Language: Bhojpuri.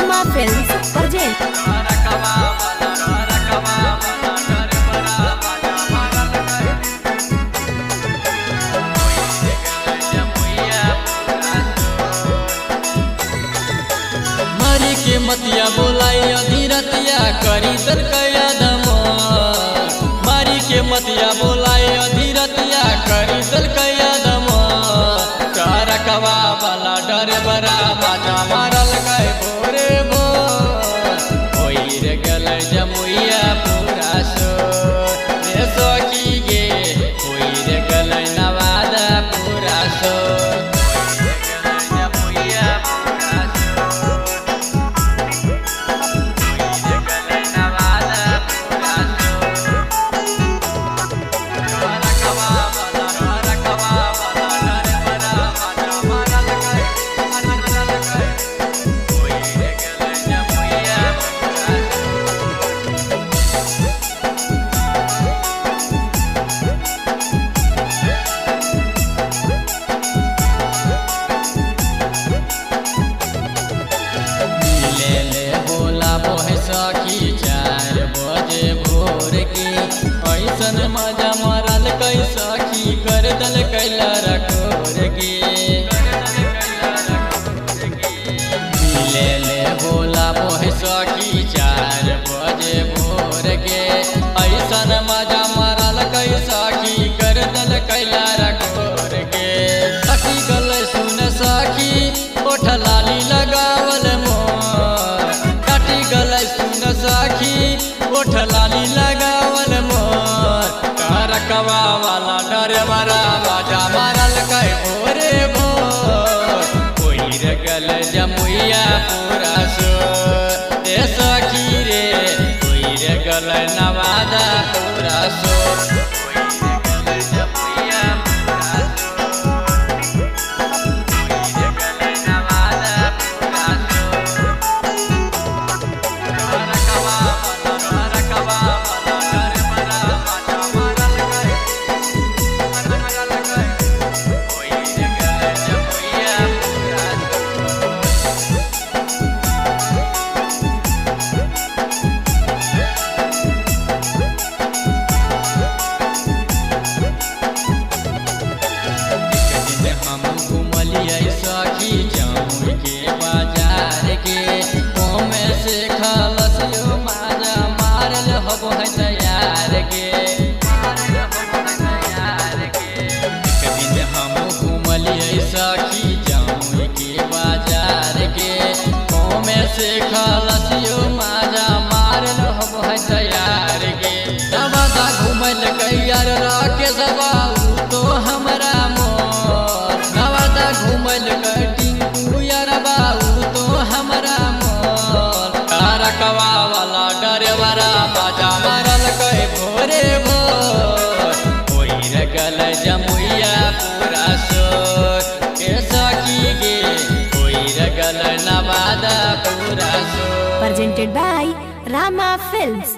Rama Films present. मारी के मतिया बोलाई अधीरतिया करी दल कया दम। मारी के मतिया बोलाई अधीरतिया करी दल कया दम। रकवा वाला डर बरा बाजा मारल गए भोरे भोर। होई रे गल जमुइया पूरा सो रे सखी गे। होई रे गल नवादा पूरा सो। सखी 4 बजे भोर के ऐसन मजा मरल कै सखी कर दल कैला रखोर के। मिले ले बोला बोहे सखी 4 बजे भोर के ऐसन मजा मरल कै सखी कर दल कैला रखोर के। सखी गल सुन सखी ओठ लाली लगावल मोर। काटी गल सुन सखी ओठ लाली लगावल मोर। रकवा वाला डर बरा बाजा मारल कै भोरे भोर। कोई रे गल जमुइया पूरा सो रे सखी रे। कोई रे गल नवादा पूरा सो। हम घुमलिए सखी जमुई के बाजार के। ओमे से खलसियो माजा मारल हब है तैयार के। एक दिन हम घुमलिए सखी जमुई के बाजार के। ओमे से खलसियो माजा मारल हब है तैयार के। नवादा घुमल कैयार राके सबाऊ तो हमरा घुमल टिंकू यार बाबू तो हमरा मोर। रकवा वाला डर बरा बाजा मारल कै भोरे भोर। होई रे गल जमुइया पूरा सो के सखी गे। होई रे गल नवादा पूरा सो। Presented by Rama Films.